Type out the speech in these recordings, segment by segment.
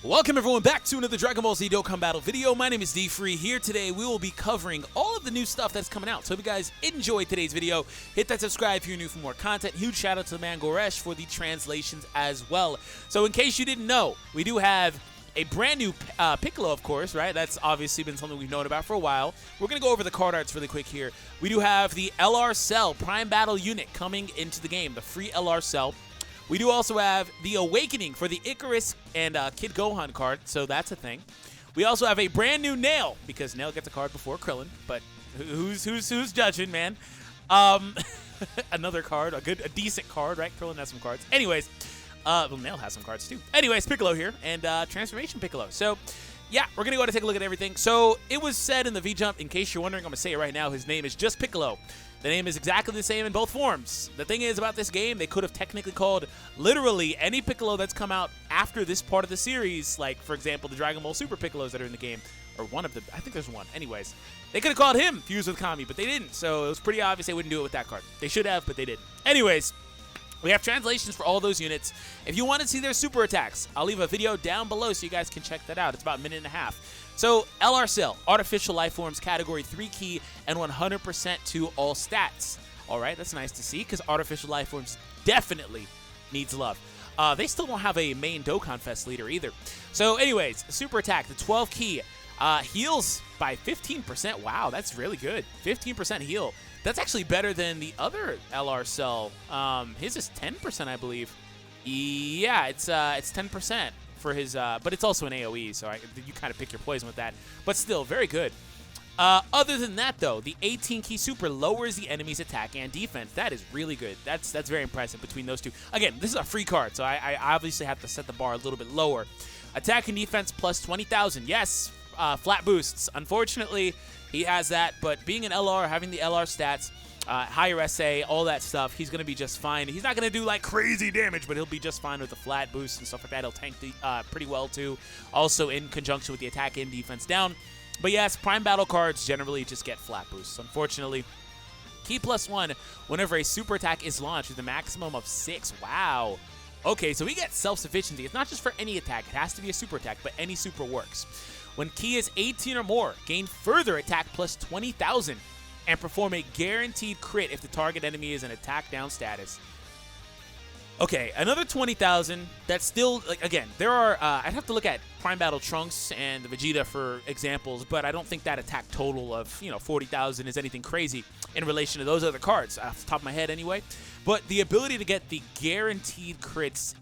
Welcome everyone back to another Dragon Ball Z Dokkan Battle video. My name is DFree. Here today we will be covering all of the new stuff that's coming out. So if you guys enjoyed today's video, hit that subscribe if you're new for more content. Huge shout out to the man Goresh for the translations as well. So in case you didn't know, we do have a brand new Piccolo, of course, right? That's obviously been something we've known about for a while. We're going to go over the card arts really quick here. We do have the LR Cell Prime Battle unit coming into the game, the free LR Cell. We do also have the Awakening for the Icarus and Kid Gohan card, so that's a thing. We also have a brand new Nail, because Nail gets a card before Krillin, but who's judging, man? Another card, a decent card, right? Krillin has some cards. Anyways, well, Nail has some cards too. Anyways, Piccolo here, and Transformation Piccolo. So, yeah, we're going to go to take a look at everything. So, it was said in the V-Jump, in case you're wondering, I'm going to say it right now, his name is just Piccolo. The name is exactly the same in both forms. The thing is about this game, they could have technically called literally any Piccolo that's come out after this part of the series, like, for example, the Dragon Ball Super Piccolos that are in the game, or one of them. I think there's one. Anyways, they could have called him Fused with Kami, but they didn't, so it was pretty obvious they wouldn't do it with that card. They should have, but they didn't. Anyways, we have translations for all those units. If you want to see their super attacks, I'll leave a video down below so you guys can check that out. It's about a minute and a half. So, LR Cell, Artificial Life Forms, Category 3 key, and 100% to all stats. Alright, that's nice to see, because Artificial Life Forms definitely needs love. They still don't have a main DokkanFest leader either. So, anyways, super attack, the 12 key, heals by 15%. Wow, that's really good. 15% heal. That's actually better than the other LR Cell. His is 10%, I believe. Yeah, it's 10% for his, but it's also an AoE, so you kind of pick your poison with that. But still, very good. Other than that, though, the 18 key super lowers the enemy's attack and defense. That is really good. That's very impressive between those two. Again, this is a free card, so I obviously have to set the bar a little bit lower. Attack and defense plus 20,000. Yes, flat boosts. Unfortunately, he has that, but being an LR, having the LR stats, higher SA, all that stuff, he's going to be just fine. He's not going to do, like, crazy damage, but he'll be just fine with the flat boost and stuff like that. He'll tank the, pretty well, too. Also, in conjunction with the attack and defense down. But, yes, Prime Battle cards generally just get flat boosts, unfortunately. Key +1 whenever a super attack is launched with a maximum of 6. Wow. Okay, so we get self-sufficiency. It's not just for any attack. It has to be a super attack, but any super works. When key is 18 or more, gain further attack plus 20,000. And perform a guaranteed crit if the target enemy is in attack down status. Okay, another 20,000. That's still, like, again, there are, I'd have to look at Prime Battle Trunks and the Vegeta for examples, but I don't think that attack total of, 40,000 is anything crazy in relation to those other cards, off the top of my head anyway. But the ability to get the guaranteed crit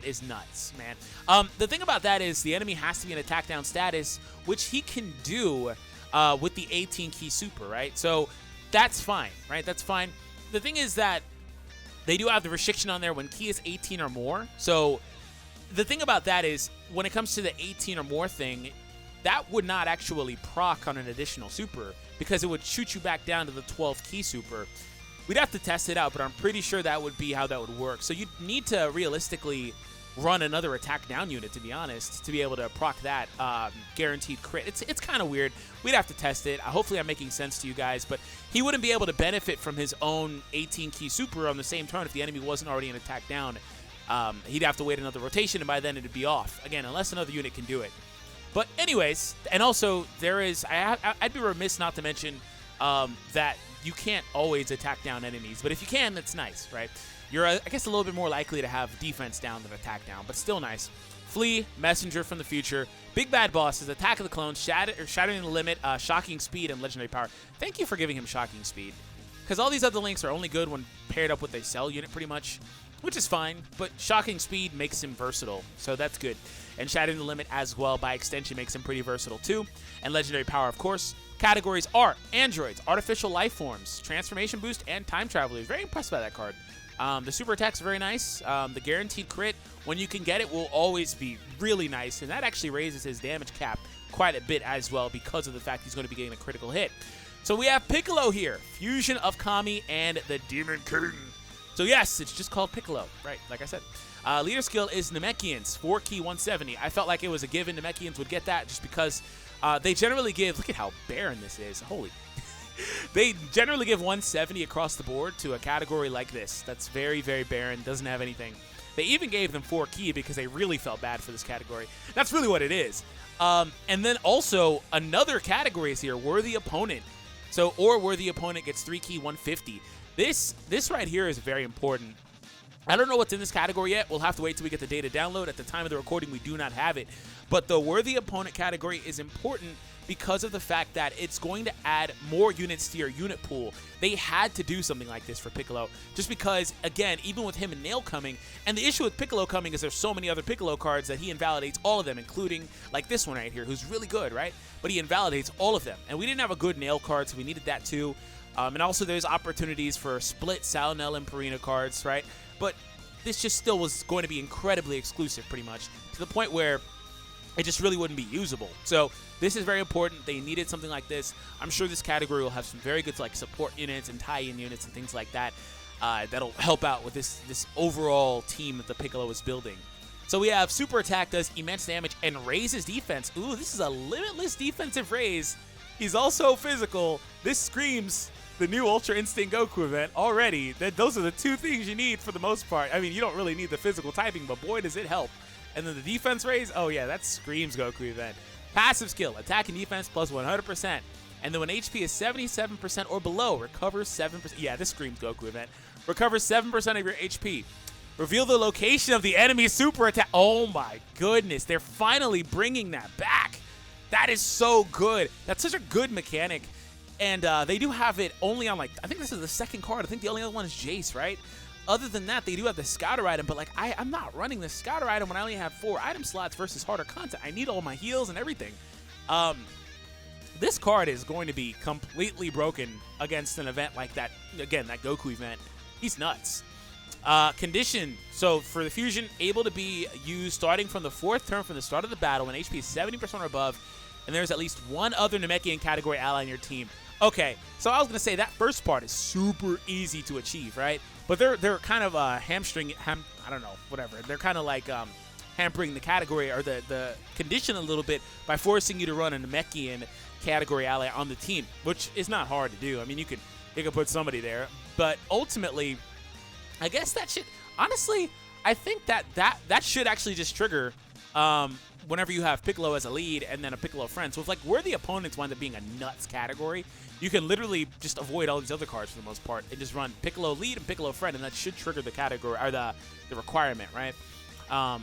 is nuts, man. The thing about that is the enemy has to be in attack down status, which he can do with the 18 key super, right? So that's fine, right? That's fine. The thing is that they do have the restriction on there when key is 18 or more. So the thing about that is when it comes to the 18 or more thing, that would not actually proc on an additional super because it would shoot you back down to the 12th key super. We'd have to test it out, but I'm pretty sure that would be how that would work. So you'd need to realistically run another attack down unit, to be honest, to be able to proc that guaranteed crit. It's kind of weird. We'd have to test it. Hopefully I'm making sense to you guys, but he wouldn't be able to benefit from his own 18 key super on the same turn if the enemy wasn't already in attack down. He'd have to wait another rotation, and by then it'd be off. Again, unless another unit can do it. But anyways, and also there is, I'd be remiss not to mention that you can't always attack down enemies, but if you can, that's nice, right? You're, I guess, a little bit more likely to have defense down than attack down, but still nice. Flea, Messenger from the Future, Big Bad Bosses, Attack of the Clones, Shattering the Limit, Shocking Speed, and Legendary Power. Thank you for giving him Shocking Speed, because all these other links are only good when paired up with a Cell unit, pretty much, which is fine, but Shocking Speed makes him versatile, so that's good. And Shattering the Limit as well, by extension, makes him pretty versatile too. And Legendary Power, of course. Categories are Androids, Artificial Life Forms, Transformation Boost, and Time Travelers. Very impressed by that card. The super attack's very nice. The guaranteed crit, when you can get it, will always be really nice. And that actually raises his damage cap quite a bit as well because of the fact he's going to be getting a critical hit. So we have Piccolo here. Fusion of Kami and the Demon King. So yes, it's just called Piccolo. Right, like I said. Leader skill is Namekians, 4 key 170. I felt like it was a given Namekians would get that just because they generally give, look at how barren this is. Holy. They generally give 170 across the board to a category like this. That's very, very barren. Doesn't have anything. They even gave them 4 ki because they really felt bad for this category. That's really what it is. And then also another category is here, worthy opponent. So, or worthy opponent gets 3 ki 150. This right here is very important. I don't know what's in this category yet. We'll have to wait till we get the data download. At the time of the recording, we do not have it. But the worthy opponent category is important because of the fact that it's going to add more units to your unit pool. They had to do something like this for Piccolo, just because, again, even with him and Nail coming, and the issue with Piccolo coming is there's so many other Piccolo cards that he invalidates all of them, including, like this one right here, who's really good, right? But he invalidates all of them. And we didn't have a good Nail card, so we needed that too. And also there's opportunities for split Sal, Nell, and Purina cards, right? But this just still was going to be incredibly exclusive, pretty much, to the point where it just really wouldn't be usable. So this is very important. They needed something like this. I'm sure this category will have some very good like support units and tie-in units and things like that that'll help out with this overall team that the Piccolo is building. So we have Super Attack does immense damage and raises defense. Ooh, this is a limitless defensive raise. He's also physical. This screams the new Ultra Instinct Goku event already. Those are the 2 things you need for the most part. I mean, you don't really need the physical typing, but boy, does it help. And then the defense raise, oh yeah, that screams Goku event. Passive skill, attack and defense plus 100%. And then when HP is 77% or below, recovers 7%. Yeah, this screams Goku event. Recovers 7% of your HP. Reveal the location of the enemy super attack. Oh my goodness, they're finally bringing that back. That is so good. That's such a good mechanic. And they do have it only on, like, I think this is the second card. I think the only other one is Jace, right? Other than that, they do have the scouter item, but like I'm not running the scouter item when I only have 4 item slots versus harder content. I need all my heals and everything. This card is going to be completely broken against an event like that. Again, that Goku event. He's nuts. Condition. So for the fusion, able to be used starting from the 4th turn from the start of the battle when HP is 70% or above, and there's at least 1 other Namekian category ally on your team. Okay, so I was going to say that first part is super easy to achieve, right? But they're kind of I don't know, whatever. They're kind of like hampering the category or the condition a little bit by forcing you to run a Namekian category ally on the team, which is not hard to do. I mean, you could put somebody there, but ultimately, I guess that should, honestly, I think that should actually just trigger whenever you have Piccolo as a lead and then a Piccolo friend. So if like worthy opponents wind up being a nuts category, you can literally just avoid all these other cards for the most part and just run Piccolo lead and Piccolo friend, and that should trigger the category or the requirement, right?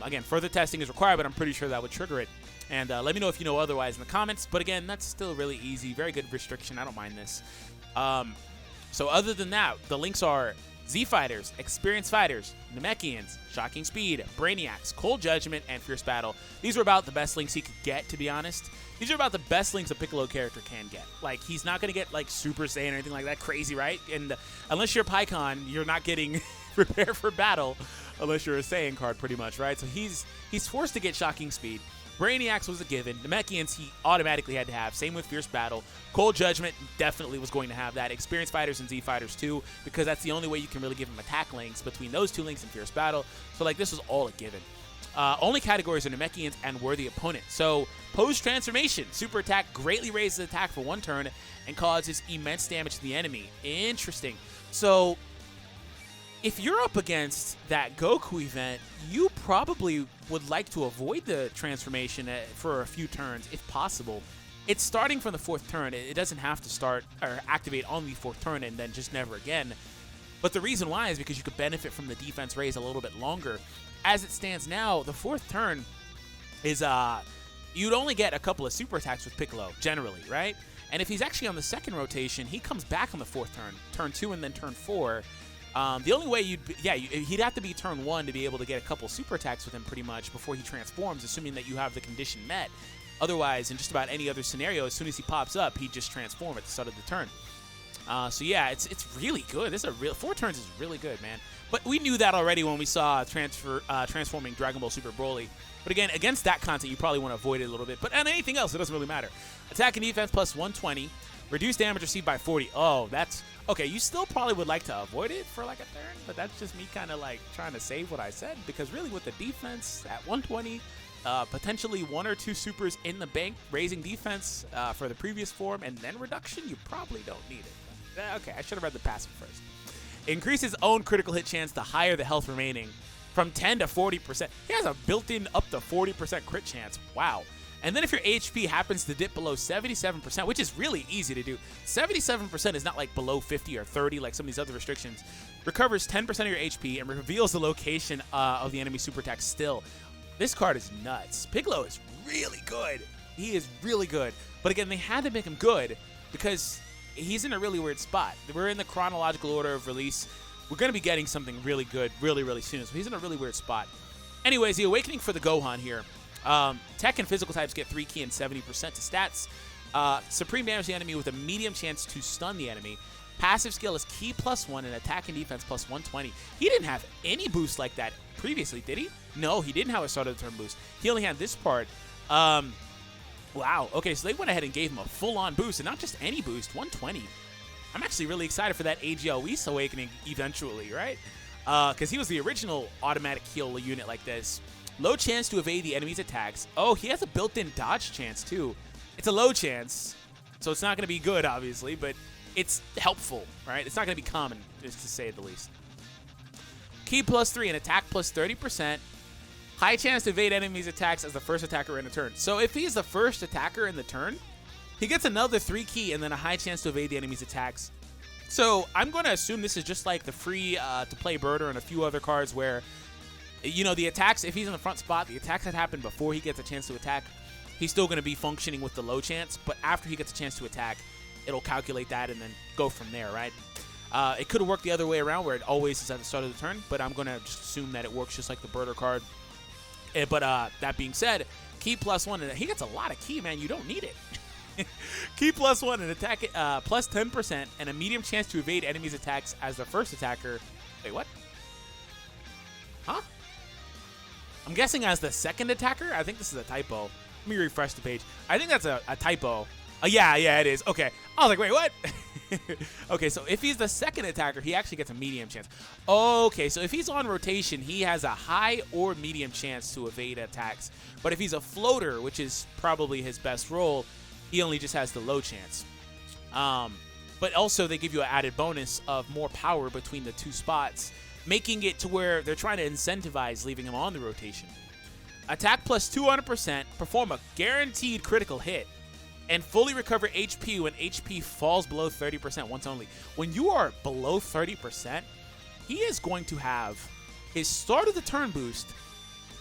Again, further testing is required, but I'm pretty sure that would trigger it. And let me know if you know otherwise in the comments. But again, that's still really easy. Very good restriction. I don't mind this. So other than that, the links are Z Fighters, Experienced Fighters, Namekians, Shocking Speed, Brainiacs, Cold Judgment, and Fierce Battle. These were about the best links he could get, to be honest. These are about the best links a Piccolo character can get. Like, he's not going to get, like, Super Saiyan or anything like that crazy, right? And unless you're Pycon, you're not getting Prepare for Battle unless you're a Saiyan card, pretty much, right? So he's forced to get Shocking Speed. Brainiacs was a given. Namekians he automatically had to have. Same with Fierce Battle. Cold Judgment definitely was going to have that. Experienced Fighters and Z Fighters too, because that's the only way you can really give him attack links between those 2 links and Fierce Battle. So like this was all a given. Only categories are Namekians and Worthy Opponent. So post-transformation, Super Attack greatly raises attack for 1 turn and causes immense damage to the enemy. Interesting. So if you're up against that Goku event, you probably would like to avoid the transformation for a few turns, if possible. It's starting from the 4th turn. It doesn't have to start or activate on the 4th turn and then just never again. But the reason why is because you could benefit from the defense raise a little bit longer. As it stands now, the 4th turn is, you'd only get a couple of super attacks with Piccolo, generally, right? And if he's actually on the 2nd rotation, he comes back on the 4th turn, turn 2 and then turn 4. The only way he'd have to be turn 1 to be able to get a couple super attacks with him pretty much before he transforms, assuming that you have the condition met. Otherwise, in just about any other scenario, as soon as he pops up, he'd just transform at the start of the turn. So yeah, it's really good. This is 4 turns is really good, man. But we knew that already when we saw transforming Dragon Ball Super Broly. But again, against that content, you probably want to avoid it a little bit. But on anything else, it doesn't really matter. Attack and defense plus 120. Reduce damage received by 40. Oh, that's... Okay, you still probably would like to avoid it for like a turn, but that's just me kind of like trying to save what I said, because really with the defense at 120, potentially 1 or 2 supers in the bank, raising defense for the previous form, and then reduction, you probably don't need it. But, okay, I should have read the passive first. Increases own critical hit chance the higher the health remaining. from 10 to 40%. He has a built-in up to 40% crit chance. Wow. And then if your HP happens to dip below 77%, which is really easy to do. 77% is not like below 50 or 30 like some of these other restrictions. Recovers 10% of your HP and reveals the location of the enemy super attack still. This card is nuts. Piccolo is really good. He is really good. But again, they had to make him good because he's in a really weird spot. We're in the chronological order of release. We're going to be getting something really good really, really soon. So he's in a really weird spot. Anyways, the Awakening for the Gohan here. Tech and physical types get 3 key and 70% to stats. Supreme damage the enemy with a medium chance to stun the enemy. Passive skill is key +1 and attack and defense +120. He didn't have any boost like that previously, did he? No, he didn't have a start of the turn boost. He only had this part. Wow. Okay, so they went ahead and gave him a full-on boost, and not just any boost, 120. I'm actually really excited for that AGL Whis Awakening eventually, right? Because he was the original automatic heal unit like this. Low chance to evade the enemy's attacks. Oh, he has a built-in dodge chance, too. It's a low chance, so it's not going to be good, obviously, but it's helpful, right? It's not going to be common, just to say the least. Key +3 and attack +30%. High chance to evade enemies' attacks as the first attacker in a turn. So if he's the first attacker in the turn, he gets another 3 key and then a high chance to evade the enemy's attacks. So I'm going to assume this is just like the free to play Birder and a few other cards where, you know, the attacks, if he's in the front spot, the attacks that happen before he gets a chance to attack, he's still going to be functioning with the low chance. But after he gets a chance to attack, it'll calculate that and then go from there, right? It could have worked the other way around where it always is at the start of the turn, but I'm going to just assume that it works just like the Birder card. But that being said, key +1, and he gets a lot of key, man. You don't need it. Key +1 and attack +10% and a medium chance to evade enemies' attacks as the first attacker. Wait, what? Huh? I'm guessing as the second attacker? I think this is a typo. Let me refresh the page. I think that's a typo. Yeah, it is. Okay. I was like, wait, what? Okay, so if he's the second attacker, he actually gets a medium chance. Okay, so if he's on rotation, he has a high or medium chance to evade attacks. But if he's a floater, which is probably his best role, he only just has the low chance. But also, they give you an added bonus of more power between the two spots, making it to where they're trying to incentivize leaving him on the rotation. Attack +200%, perform a guaranteed critical hit, and fully recover HP when HP falls below 30% once only. When you are below 30%, he is going to have his start of the turn boost.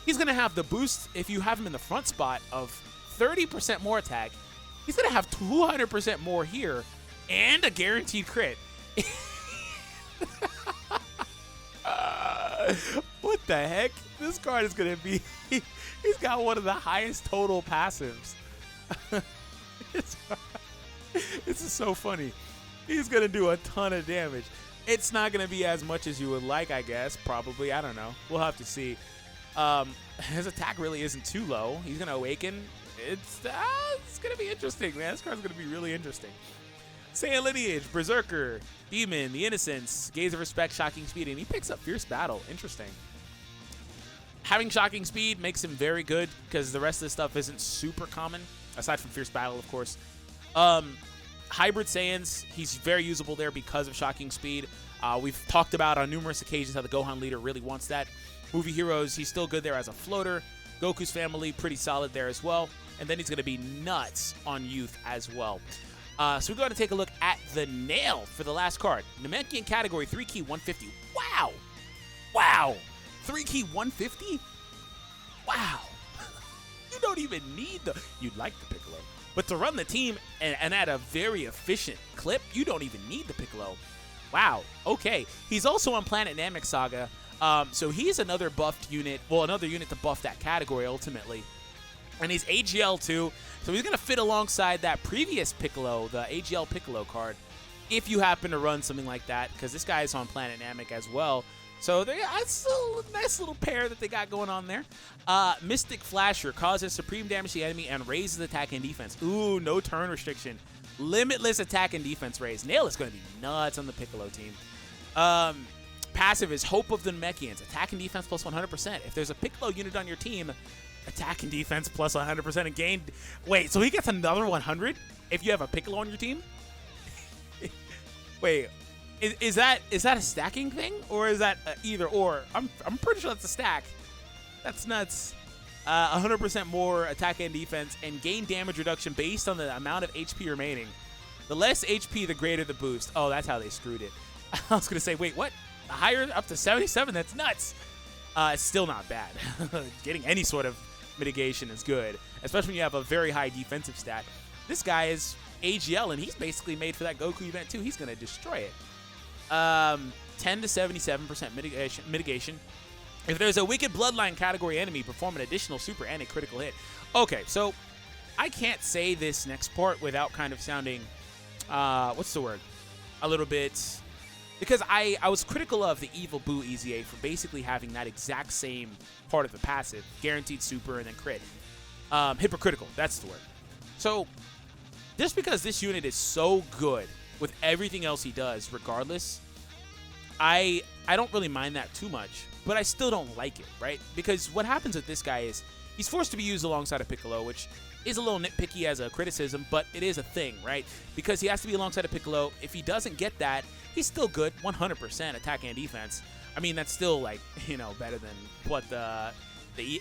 He's going to have the boost, if you have him in the front spot, of 30% more attack. He's going to have 200% more here and a guaranteed crit. What the heck? This card is going to be... He's got one of the highest total passives. This is so funny. He's going to do a ton of damage. It's not going to be as much as you would like, I guess. Probably. I don't know. We'll have to see. His attack really isn't too low. He's going to awaken. It's going to be interesting, man. This card's going to be really interesting. Saiyan Lineage, Berserker, Demon, The Innocence, Gaze of Respect, Shocking Speed, and he picks up Fierce Battle. Interesting. Having Shocking Speed makes him very good because the rest of the stuff isn't super common, aside from Fierce Battle, of course. Hybrid Saiyans, he's very usable there because of Shocking Speed. We've talked about on numerous occasions how the Gohan leader really wants that. Movie Heroes, he's still good there as a floater. Goku's family, pretty solid there as well. And then he's going to be nuts on Youth as well. So we're going to take a look at the nail for the last card. Namekian category, 3 key, 150. Wow. Wow. 3 key, 150? Wow. You don't even need the... You'd like the Piccolo. But to run the team and at a very efficient clip, you don't even need the Piccolo. Wow. Okay. He's also on Planet Namek Saga. So he's another buffed unit. Well, another unit to buff that category ultimately. And he's AGL too. So he's going to fit alongside that previous Piccolo, the AGL Piccolo card, if you happen to run something like that, because this guy is on Planet Namek as well. So that's a nice little pair that they got going on there. Mystic Flasher causes supreme damage to the enemy and raises attack and defense. Ooh, no turn restriction. Limitless attack and defense raise. Nail is going to be nuts on the Piccolo team. Passive is Hope of the Namekians. Attack and defense plus 100%. If there's a Piccolo unit on your team, attack and defense plus 100% and gain. Wait, so he gets another 100 if you have a Piccolo on your team? Wait, Is that a stacking thing, or is that either or? I'm pretty sure that's a stack. That's nuts. 100% more attack and defense, and gain damage reduction based on the amount of HP remaining. The less HP, the greater the boost. Oh, that's how they screwed it. I was gonna say, wait, what? Higher up to 77? That's nuts. It's still not bad. Getting any sort of mitigation is good, especially when you have a very high defensive stat. This guy is AGL, and he's basically made for that Goku event too. He's gonna destroy it. 10 to 77% mitigation. If there's a Wicked Bloodline category enemy, perform an additional super and a critical hit. Okay, so I can't say this next part without kind of sounding, what's the word? A little bit, because I was critical of the Evil Boo EZA for basically having that exact same part of the passive, guaranteed super and then crit. Hypocritical, that's the word. So just because this unit is so good with everything else he does, regardless, I don't really mind that too much, but I still don't like it, right? Because what happens with this guy is he's forced to be used alongside of Piccolo, which is a little nitpicky as a criticism, but it is a thing, right? Because he has to be alongside of Piccolo. If he doesn't get that, he's still good, 100% attack and defense. I mean, that's still, like, you know, better than what the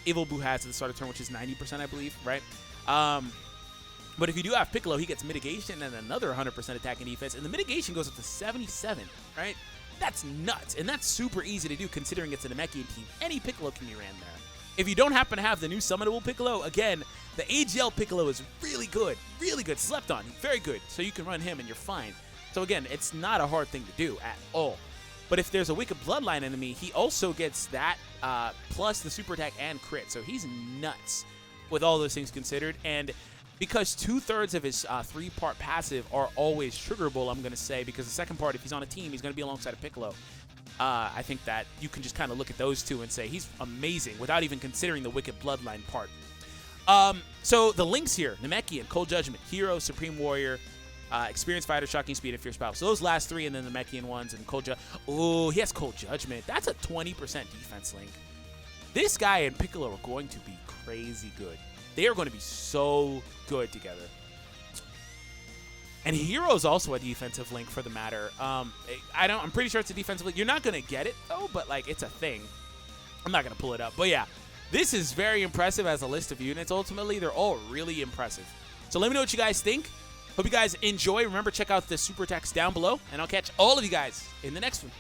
Evil Boo has at the start of turn, which is 90%, I believe, right? But if you do have Piccolo, he gets mitigation and another 100% attack and defense, and the mitigation goes up to 77, right? That's nuts, and that's super easy to do considering it's a Namekian team. Any Piccolo can be ran there. If you don't happen to have the new summonable Piccolo, again, the AGL Piccolo is really good, slept on, very good, so you can run him and you're fine. So again, it's not a hard thing to do at all. But if there's a Wicked Bloodline enemy, he also gets that plus the super attack and crit, so he's nuts with all those things considered. And because 2/3 of his 3-part passive are always triggerable, I'm going to say, because the second part, if he's on a team, he's going to be alongside of Piccolo. I think that you can just kind of look at those two and say he's amazing without even considering the Wicked Bloodline part. So the links here, Namekian, Cold Judgment, Hero, Supreme Warrior, Experienced Fighter, Shocking Speed, and Fierce Power. So those last three, and then the Namekian ones, and Cold Judgment. Oh, he has Cold Judgment. That's a 20% defense link. This guy and Piccolo are going to be crazy good. They are going to be so good together. And Hero's also a defensive link for the matter. I'm pretty sure it's a defensive link. You're not going to get it, though, but, like, it's a thing. I'm not going to pull it up. But, yeah, this is very impressive as a list of units. Ultimately, they're all really impressive. So let me know what you guys think. Hope you guys enjoy. Remember, check out the super attacks down below, and I'll catch all of you guys in the next one.